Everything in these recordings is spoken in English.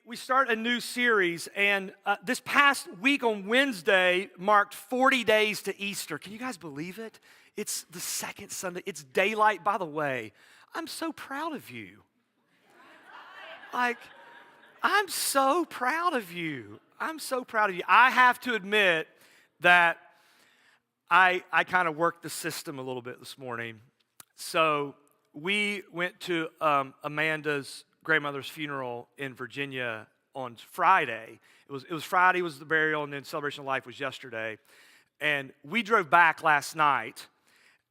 We start a new series, and this past week on Wednesday marked 40 days to Easter. Can you guys believe it? It's the second Sunday. It's daylight. By the way, I'm so proud of you. I'm so proud of you. I'm so proud of you. I have to admit that I kind of worked the system a little bit this morning. So we went to Amanda's grandmother's funeral in Virginia on Friday. It was Friday was the burial, and then Celebration of Life was yesterday. And we drove back last night,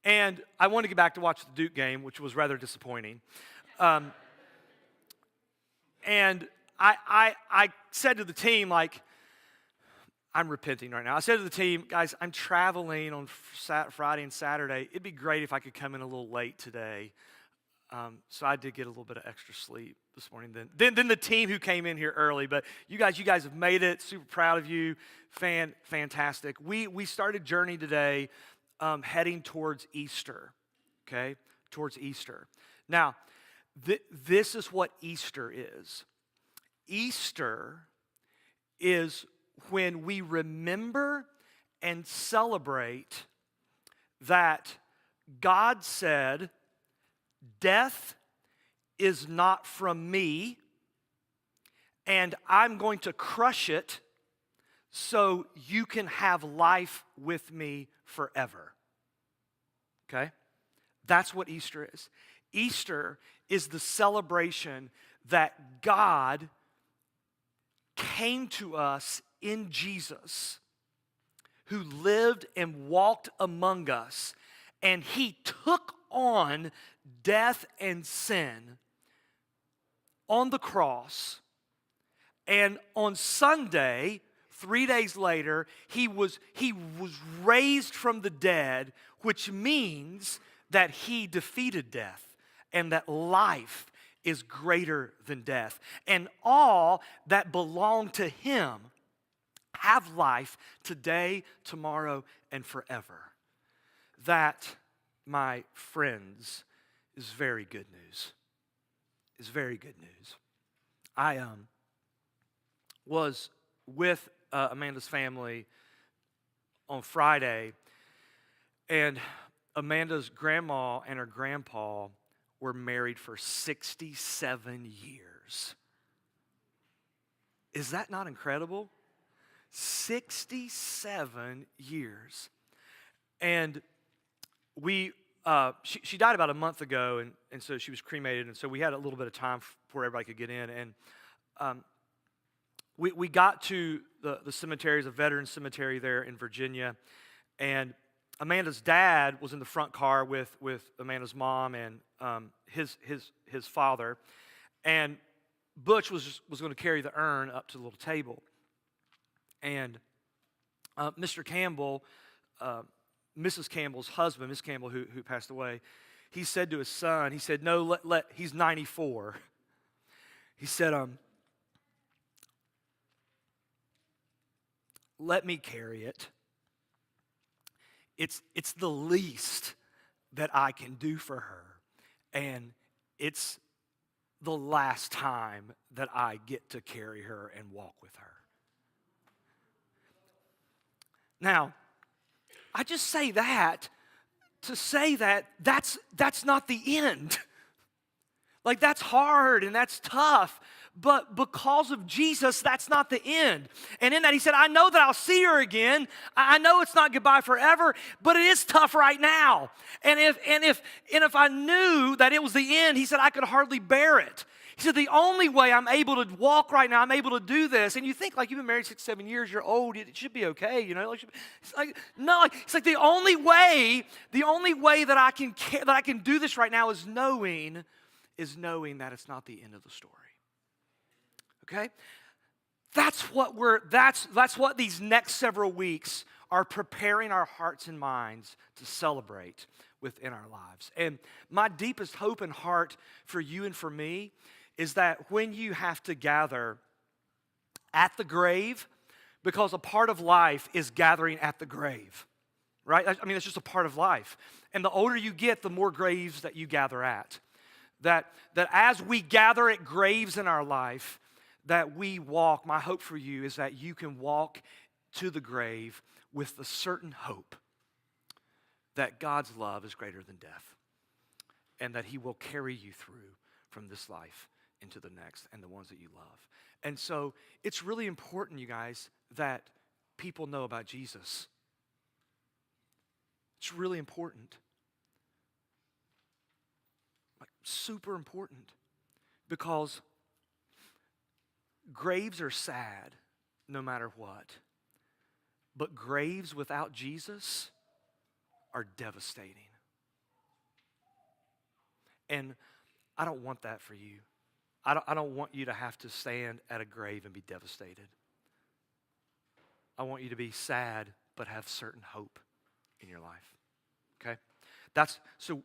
and I wanted to get back to watch the Duke game, which was rather disappointing. And I said to the team, I'm repenting right now. I said to the team, guys, I'm traveling on Friday and Saturday. It'd be great if I could come in a little late today. So I did get a little bit of extra sleep this morning. Then the team who came in here early, but you guys have made it. Super proud of you. Fantastic. We started journey today, heading towards Easter. Okay, towards Easter. Now, this is what Easter is. Easter is when we remember and celebrate that God said, death is not from me, and I'm going to crush it so you can have life with me forever. Okay? That's what Easter is. Easter is the celebration that God came to us in Jesus, who lived and walked among us, and he took on death and sin on the cross. And on Sunday, 3 days later, he was raised from the dead, which means that he defeated death and that life is greater than death. And all that belong to him have life today, tomorrow, and forever. That, my friends, is very good news. Is very good news. I was with Amanda's family on Friday, and Amanda's grandma and her grandpa were married for 67 years. Is that not incredible? 67 years. And she died about a month ago, and so she was cremated, and so we had a little bit of time before everybody could get in. And we got to the cemetery, a veteran cemetery there in Virginia, and Amanda's dad was in the front car with Amanda's mom and his father, and Butch was going to carry the urn up to the little table. And Mr. Campbell, Mrs. Campbell's husband, Miss Campbell, who passed away, he said to his son, he said, no, he's 94. He said, let me carry it. It's the least that I can do for her, and it's the last time that I get to carry her and walk with her. Now, I just say that to say that that's not the end. That's hard and that's tough, but because of Jesus, that's not the end. And in that, he said, I know that I'll see her again. I know it's not goodbye forever, but it is tough right now. And if I knew that it was the end, he said, I could hardly bear it. He said, the only way I'm able to walk right now, I'm able to do this. And you think, you've been married 6-7 years, you're old, it should be okay, It's no, it's the only way that I can do this right now is knowing that it's not the end of the story. Okay? That's what these next several weeks are preparing our hearts and minds to celebrate within our lives. And my deepest hope and heart for you and for me is that when you have to gather at the grave, because a part of life is gathering at the grave, right? I mean, it's just a part of life. And the older you get, the more graves that you gather at. That as we gather at graves in our life, that we walk, my hope for you is that you can walk to the grave with the certain hope that God's love is greater than death and that he will carry you through from this life into the next and the ones that you love. And so it's really important, you guys, that people know about Jesus. It's really important. Like, super important. Because graves are sad no matter what. But graves without Jesus are devastating. And I don't want that for you. I don't want you to have to stand at a grave and be devastated. I want you to be sad but have certain hope in your life. Okay? That's so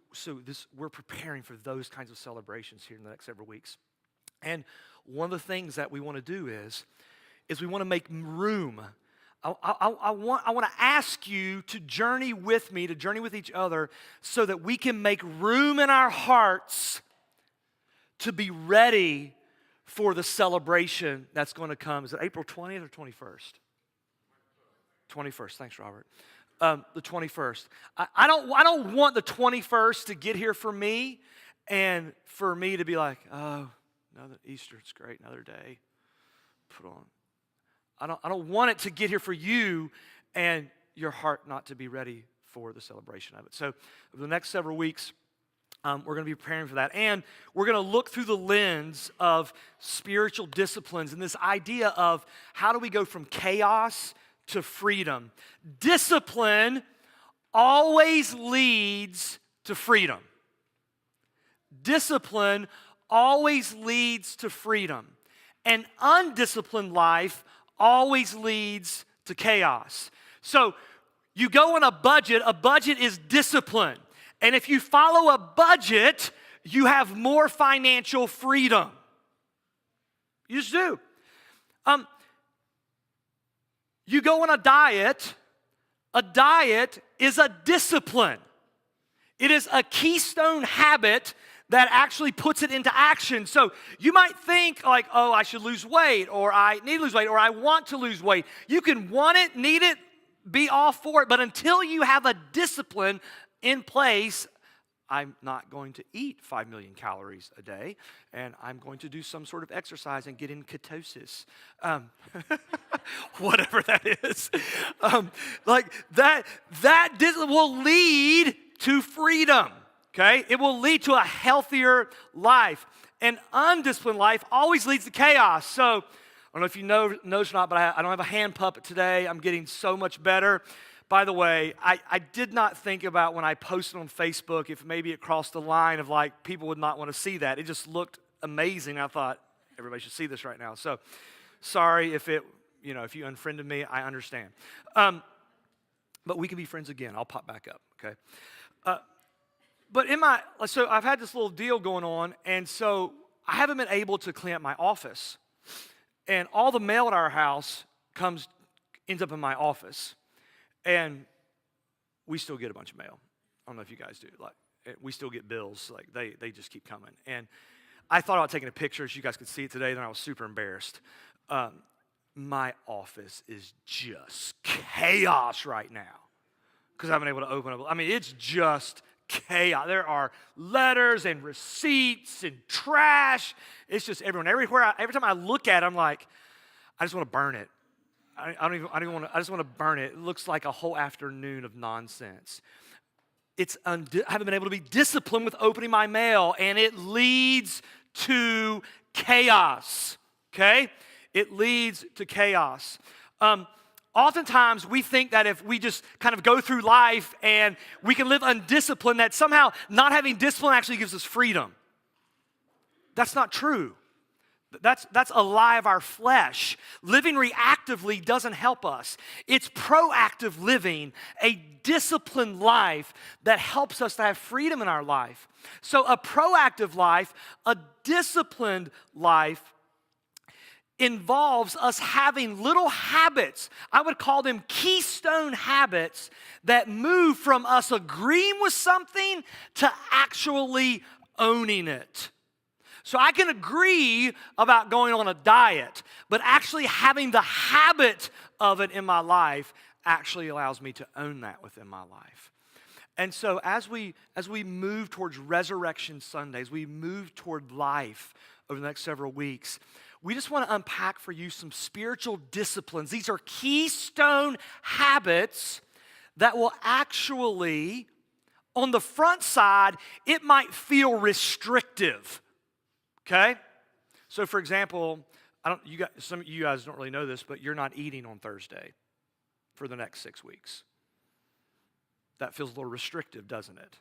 we're preparing for those kinds of celebrations here in the next several weeks. And one of the things that we want to do is we want to make room. I want to ask you to journey with me, to journey with each other, so that we can make room in our hearts to be ready for the celebration that's going to come. Is it April 20th or 21st? 21st. Thanks, Robert. The 21st. I don't want the 21st to get here for me and for me to be like, oh, another Easter, it's great, another day. Put on. I don't want it to get here for you and your heart not to be ready for the celebration of it. So over the next several weeks, we're going to be preparing for that. And we're going to look through the lens of spiritual disciplines and this idea of how do we go from chaos to freedom. Discipline always leads to freedom. Discipline always leads to freedom. An undisciplined life always leads to chaos. So you go on a budget is discipline. And if you follow a budget, you have more financial freedom. You just do. You go on a diet is a discipline. It is a keystone habit that actually puts it into action. So you might think like, oh, I should lose weight, or I need to lose weight, or I want to lose weight. You can want it, need it, be all for it, but until you have a discipline in place, I'm not going to eat 5 million calories a day, and I'm going to do some sort of exercise and get in ketosis. Whatever that is. Like that will lead to freedom, okay? It will lead to a healthier life. An undisciplined life always leads to chaos. So I don't know if you know or not, but I don't have a hand puppet today. I'm getting so much better. By the way, I did not think about when I posted on Facebook if maybe it crossed the line of like people would not want to see that. It just looked amazing. I thought everybody should see this right now. So sorry if if you unfriended me, I understand. But we can be friends again. I'll pop back up, okay? So I've had this little deal going on, and so I haven't been able to clean up my office. And all the mail at our house ends up in my office. And we still get a bunch of mail. I don't know if you guys do. Like, we still get bills. Like, they just keep coming. And I thought about taking a picture so you guys could see it today, then I was super embarrassed. My office is just chaos right now because I haven't been able to open up. I mean, it's just chaos. There are letters and receipts and trash. It's just everywhere. Every time I look at it, I'm like, I just want to burn it. I just want to burn it. It looks like a whole afternoon of nonsense. I haven't been able to be disciplined with opening my mail, and it leads to chaos, okay? It leads to chaos. Oftentimes, we think that if we just kind of go through life and we can live undisciplined, that somehow not having discipline actually gives us freedom. That's not true. That's a lie of our flesh. Living reactively doesn't help us. It's proactive living, a disciplined life that helps us to have freedom in our life. So a proactive life, a disciplined life, involves us having little habits. I would call them keystone habits that move from us agreeing with something to actually owning it. So I can agree about going on a diet, but actually having the habit of it in my life actually allows me to own that within my life. And so as we move towards Resurrection Sundays, we move toward life over the next several weeks, we just want to unpack for you some spiritual disciplines. These are keystone habits that will actually, on the front side, it might feel restrictive. Okay? So for example, some of you guys don't really know this, but you're not eating on Thursday for the next 6 weeks. That feels a little restrictive, doesn't it?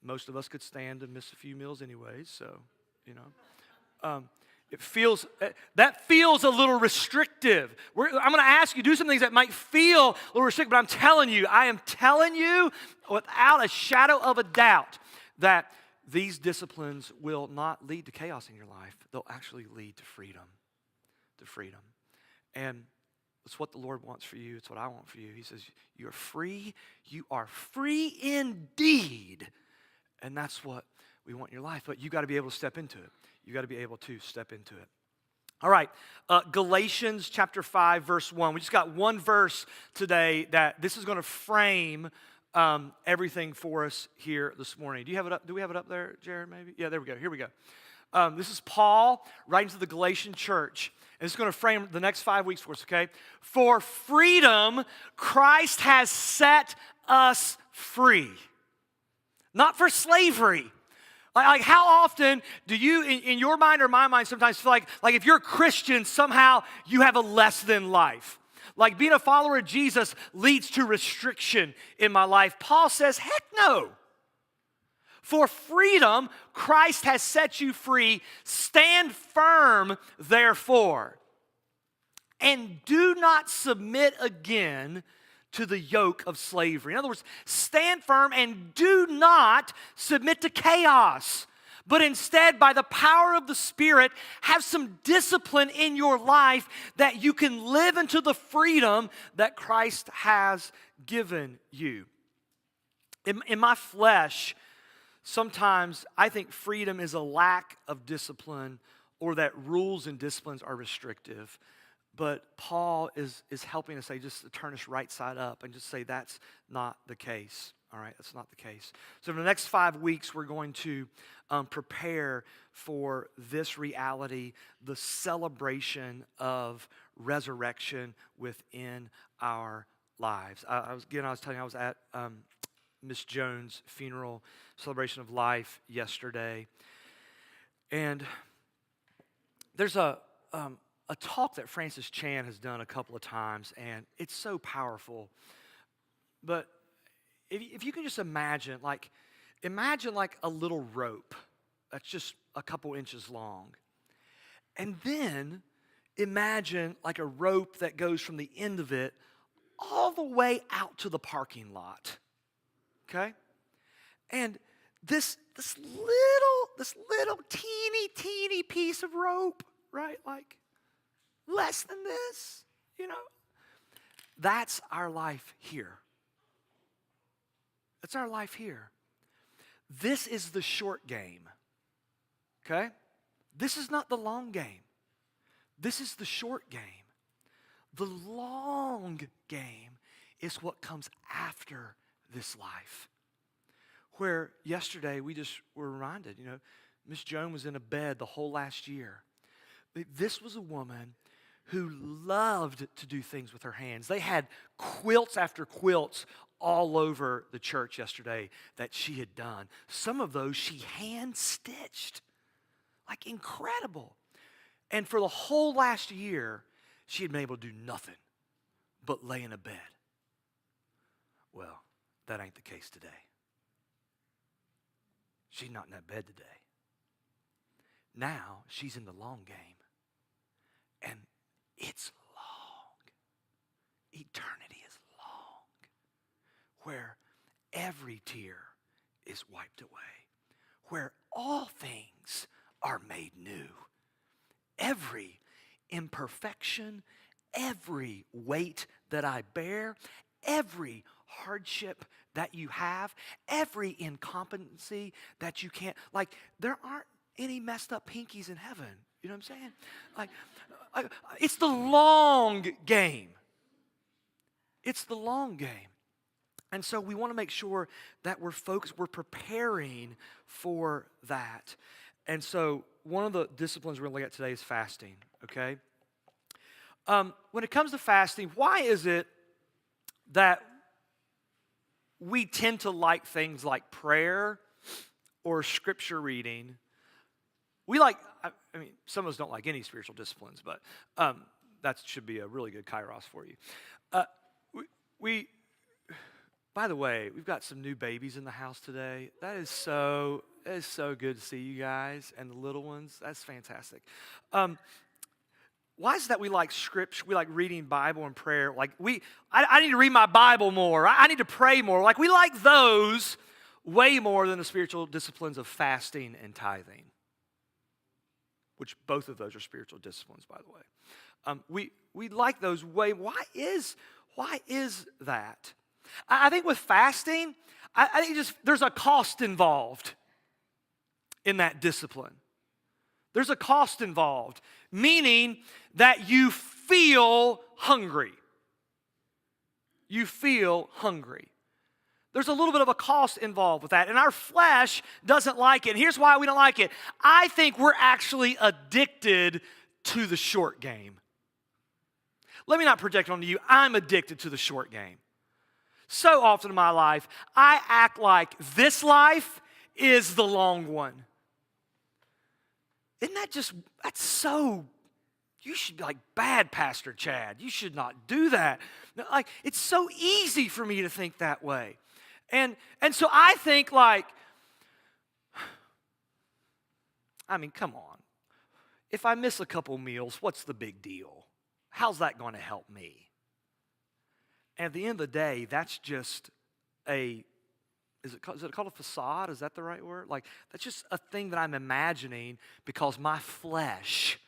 Most of us could stand to miss a few meals anyways, so, that feels a little restrictive. I'm going to ask you to do some things that might feel a little restrictive, but I am telling you without a shadow of a doubt that these disciplines will not lead to chaos in your life. They'll actually lead to freedom. And it's what the Lord wants for you. It's what I want for you. He says, you're free. You are free indeed. And that's what we want in your life. But you got to be able to step into it. You got to be able to step into it. All right, Galatians chapter 5, verse 1. We just got one verse today that this is going to frame everything for us here this morning. Do you have it up? Do we have it up there, Jared, maybe? Yeah, there we go. Here we go. This is Paul writing to the Galatian church. And it's going to frame the next 5 weeks for us, okay? For freedom, Christ has set us free. Not for slavery. Like how often do you, in your mind or my mind, sometimes feel like if you're a Christian, somehow you have a less than life? Like being a follower of Jesus leads to restriction in my life. Paul says, heck no. For freedom, Christ has set you free. Stand firm, therefore, and do not submit again to the yoke of slavery. In other words, stand firm and do not submit to chaos, but instead, by the power of the Spirit, have some discipline in your life that you can live into the freedom that Christ has given you. In my flesh, sometimes I think freedom is a lack of discipline or that rules and disciplines are restrictive. But Paul is helping us say, just to turn us right side up and just say that's not the case. All right, that's not the case. So for the next 5 weeks, we're going to prepare for this reality, the celebration of resurrection within our lives. I was telling you, I was at Miss Jones' funeral celebration of life yesterday. And there's a talk that Francis Chan has done a couple of times, and it's so powerful. But if you can just imagine like a little rope that's just a couple inches long. And then imagine like a rope that goes from the end of it all the way out to the parking lot. Okay? And this little teeny piece of rope, right? Like less than this, That's our life here. That's our life here. This is the short game, okay? This is not the long game. This is the short game. The long game is what comes after this life. Where yesterday we just were reminded, Miss Joan was in a bed the whole last year. This was a woman who loved to do things with her hands. They had quilts after quilts all over the church yesterday that she had done. Some of those she hand-stitched. Like incredible. And for the whole last year, she had been able to do nothing but lay in a bed. Well, that ain't the case today. She's not in that bed today. Now she's in the long game. And it's long. Eternity is long. Where every tear is wiped away. Where all things are made new. Every imperfection, every weight that I bear, every hardship that you have, every incompetency that you can't, there aren't any messed up pinkies in heaven. You know what I'm saying? Like, it's the long game. It's the long game. And so we want to make sure that we're focused, we're preparing for that. And so one of the disciplines we're going to look at today is fasting, okay? When it comes to fasting, why is it that we tend to like things like prayer or scripture reading? We like, I mean, some of us don't like any spiritual disciplines, but that should be a really good kairos for you. By the way, we've got some new babies in the house today. That is so good to see you guys and the little ones. That's fantastic. Why is it that we like scripture, we like reading Bible and prayer? Like I need to read my Bible more. I need to pray more. Like we like those way more than the spiritual disciplines of fasting and tithing, which both of those are spiritual disciplines, by the way. We like those way. Why is that? I think with fasting, I think there's a cost involved in that discipline. There's a cost involved, meaning that you feel hungry. You feel hungry. There's a little bit of a cost involved with that, and our flesh doesn't like it. And here's why we don't like it. I think we're actually addicted to the short game. Let me not project onto you. I'm addicted to the short game. So often in my life, I act like this life is the long one. Isn't that that's so, you should be like, bad, Pastor Chad. You should not do that. Like, it's so easy for me to think that way. And so I think like, I mean, come on. If I miss a couple meals, what's the big deal? How's that going to help me? And at the end of the day, that's just is it called a facade? Is that the right word? Like, that's just a thing that I'm imagining because my flesh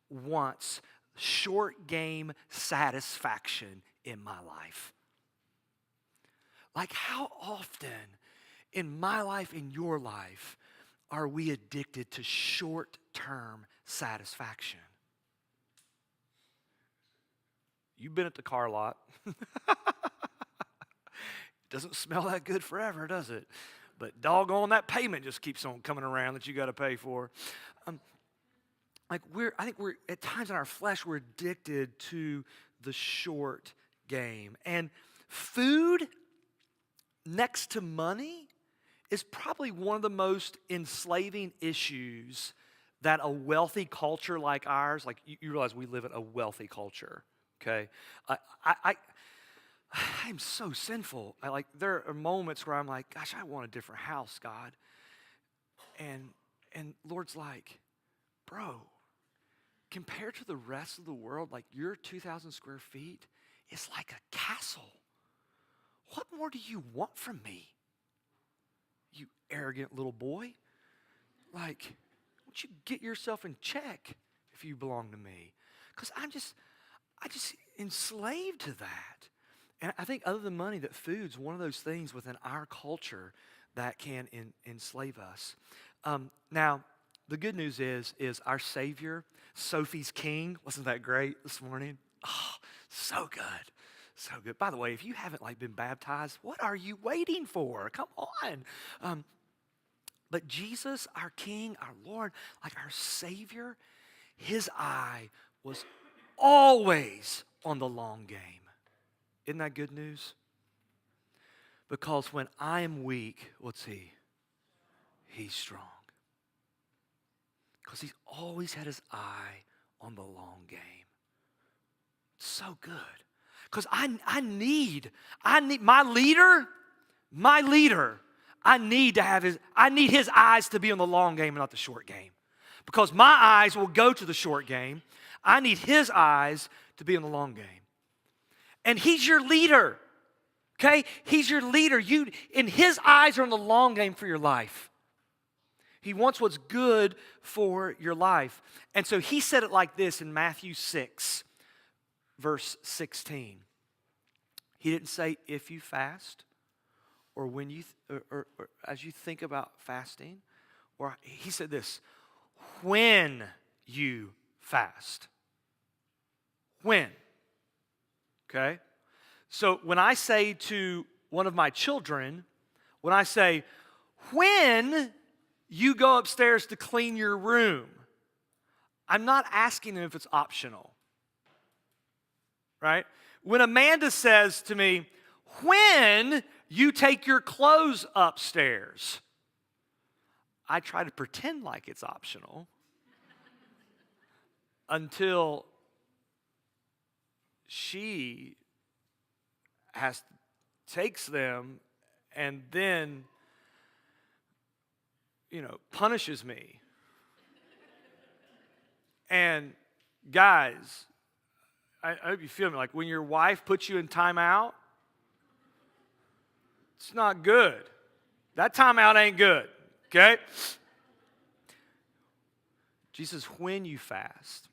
wants short game satisfaction in my life. Like, how often in my life, in your life, are we addicted to short-term satisfaction? You've been at the car lot. Doesn't smell that good forever, does it? But doggone, that payment just keeps on coming around that you got to pay for. I think we're at times in our flesh we're addicted to the short game, and food next to money is probably one of the most enslaving issues that a wealthy culture like ours, like you realize we live in a wealthy culture. Okay, I'm so sinful. There are moments where I'm like, gosh, I want a different house, God. And Lord's like, bro, compared to the rest of the world, like your 2,000 square feet is like a castle. What more do you want from me? You arrogant little boy. Like, why don't you get yourself in check if you belong to me? Because I just enslaved to that. And I think other than money, that food's one of those things within our culture that can enslave us. Now, the good news is our Savior, Sophie's King, wasn't that great this morning? Oh, so good. So good. By the way, if you haven't been baptized, what are you waiting for? Come on. But Jesus, our King, our Lord, like our Savior, his eye was always on the long game. Isn't that good news? Because when I am weak, what's he? He's strong. Because he's always had his eye on the long game. So good. Because I need my leader, I need his eyes to be on the long game and not the short game. Because my eyes will go to the short game. I need his eyes to be on the long game. And he's your leader. Okay? He's your leader. And his eyes are on the long game for your life. He wants what's good for your life. And so he said it like this in Matthew 6, verse 16. He didn't say if you fast or when you or as you think about fasting, or he said this, when you fast. When. Okay? So when I say to one of my children, when I say, when you go upstairs to clean your room, I'm not asking them if it's optional. Right? When Amanda says to me, when you take your clothes upstairs, I try to pretend like it's optional until she takes them and then, punishes me. And guys, I hope you feel me. Like when your wife puts you in timeout, it's not good. That timeout ain't good, okay? Jesus, when you fast.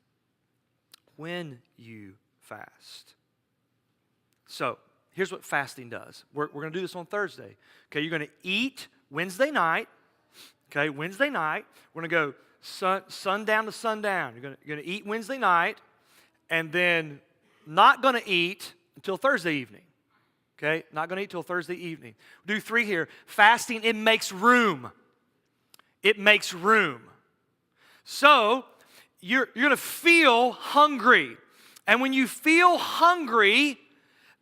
So, here's what fasting does. We're going to do this on Thursday. Okay, you're going to eat Wednesday night. Okay, Wednesday night. We're going to go sundown to sundown. You're going to eat Wednesday night and then not going to eat until Thursday evening. Okay, not going to eat till Thursday evening. We'll do 3 here. Fasting, it makes room. It makes room. So, you're going to feel hungry. And when you feel hungry,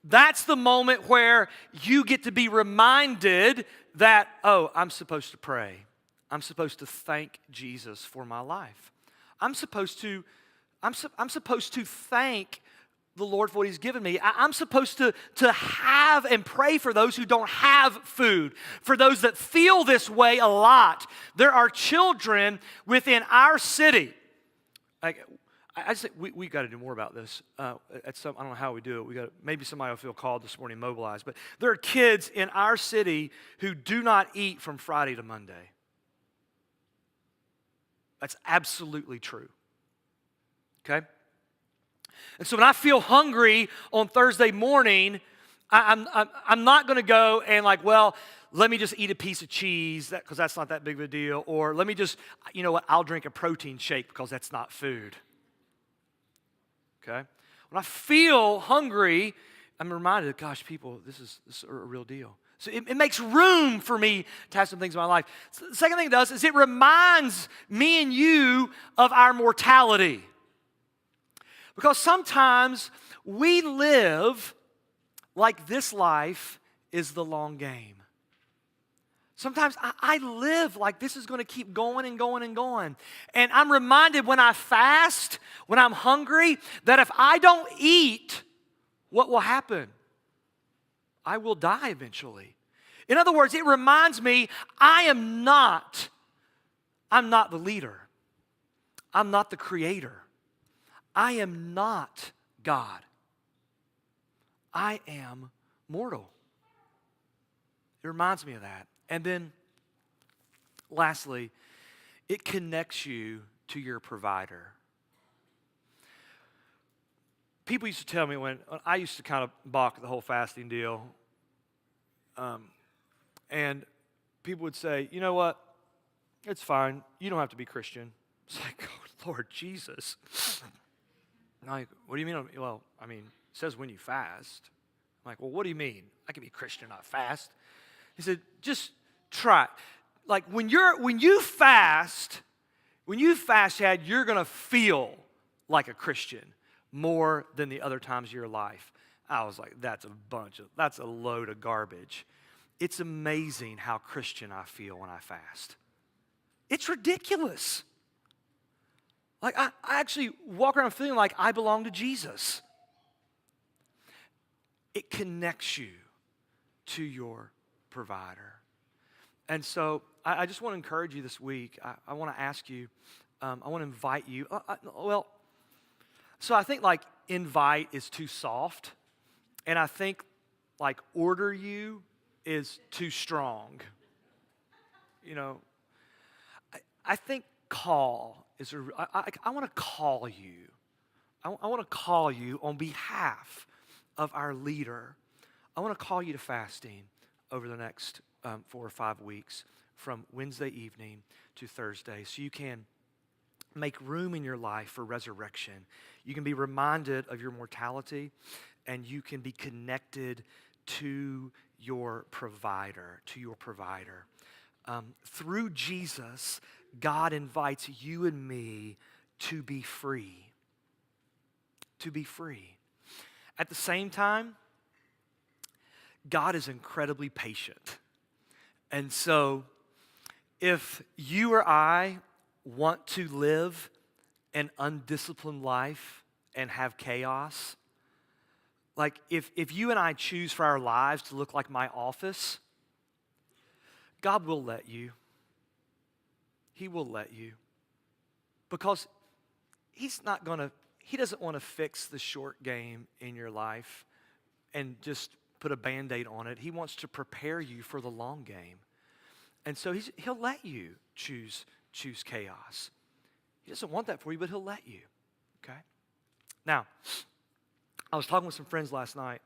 that's the moment where you get to be reminded that, oh, I'm supposed to pray. I'm supposed to thank Jesus for my life. I'm supposed to thank the Lord for what He's given me. I'm supposed to have and pray for those who don't have food, for those that feel this way a lot. There are children within our city. I just think we got to do more about this. I don't know how we do it. Maybe somebody will feel called this morning, mobilized. But there are kids in our city who do not eat from Friday to Monday. That's absolutely true. Okay? And so when I feel hungry on Thursday morning, I'm not going to go and let me just eat a piece of cheese because that's not that big of a deal. Or let me just, I'll drink a protein shake because that's not food. Okay? When I feel hungry, I'm reminded, gosh, people, this is a real deal. So it makes room for me to have some things in my life. So the second thing it does is it reminds me and you of our mortality. Because sometimes we live like this life is the long game. Sometimes I live like this is going to keep going and going and going. And I'm reminded when I fast, when I'm hungry, that if I don't eat, what will happen? I will die eventually. In other words, it reminds me I'm not the leader. I'm not the creator. I am not God. I am mortal. It reminds me of that. And then, lastly, it connects you to your provider. People used to tell me when I used to kind of balk the whole fasting deal, and people would say, you know what, it's fine. You don't have to be Christian. It's like, oh, Lord Jesus. I'm like, what do you mean? Well, it says when you fast. I'm like, well, what do you mean? I can be Christian, not fast. He said, just try it. Like when you fast, Chad, you're going to feel like a Christian more than the other times of your life. I was like, that's a load of garbage. It's amazing how Christian I feel when I fast. It's ridiculous. Like I actually walk around feeling like I belong to Jesus. It connects you to your provider. And so I just want to encourage you this week. I want to ask you, I want to invite you. So I think invite is too soft. And I think order you is too strong. I think call is I want to call you. I want to call you on behalf of our leader. I want to call you to fasting over the next 4 or 5 weeks from Wednesday evening to Thursday so you can make room in your life for resurrection. You can be reminded of your mortality, and you can be connected to your provider, through Jesus, God invites you and me to be free. To be free. At the same time, God is incredibly patient. And so, if you or I want to live an undisciplined life and have chaos, like if you and I choose for our lives to look like my office, God will let you. He will let you. Because He doesn't want to fix the short game in your life and just put a Band-Aid on it. He wants to prepare you for the long game. And so He'll let you choose chaos. He doesn't want that for you, but He'll let you, okay? Now, I was talking with some friends last night,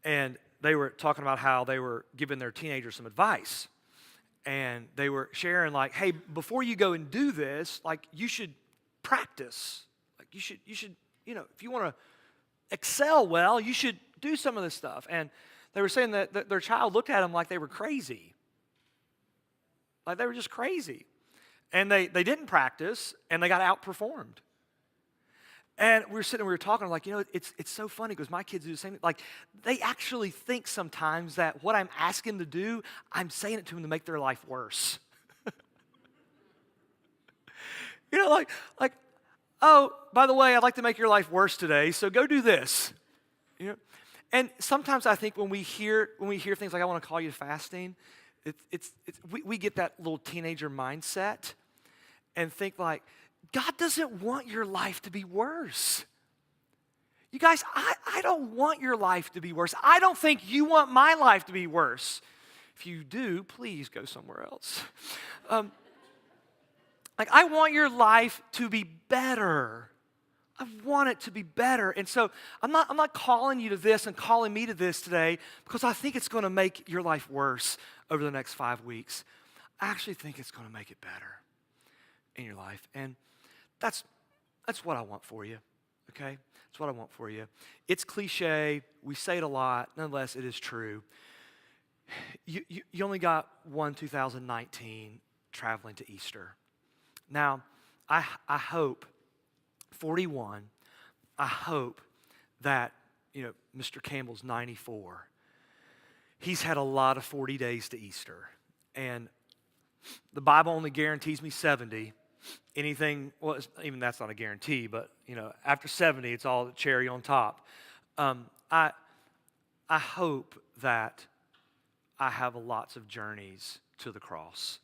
and they were talking about how they were giving their teenagers some advice. And they were sharing like, hey, before you go and do this, like you should practice. Like you should, if you want to excel well, you should do some of this stuff. And they were saying that their child looked at them like they were crazy. Like they were just crazy. And they didn't practice, and they got outperformed. And we were talking, like, it's so funny because my kids do the same thing. Like, they actually think sometimes that what I'm asking them to do, I'm saying it to them to make their life worse. Like, oh, by the way, I'd like to make your life worse today, so go do this. And sometimes I think when we hear things like, I want to call you to fasting, we get that little teenager mindset and think like, God doesn't want your life to be worse. You guys, I don't want your life to be worse. I don't think you want my life to be worse. If you do, please go somewhere else. I want your life to be better. I want it to be better. And so I'm not calling you to this and calling me to this today because I think it's going to make your life worse over the next 5 weeks. I actually think it's going to make it better in your life. And that's what I want for you, okay? That's what I want for you. It's cliche. We say it a lot. Nonetheless, it is true. You only got one 2019 traveling to Easter. Now, I hope, 41, I hope that, Mr. Campbell's 94. He's had a lot of 40 days to Easter. And the Bible only guarantees me 70. Anything, well, even that's not a guarantee, but, after 70, it's all the cherry on top. I hope that I have lots of journeys to the cross.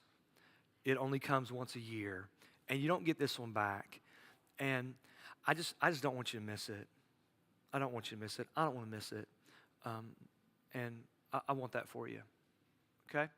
It only comes once a year, and you don't get this one back. And I just don't want you to miss it. I don't want you to miss it. I don't want to miss it. And I want that for you, okay?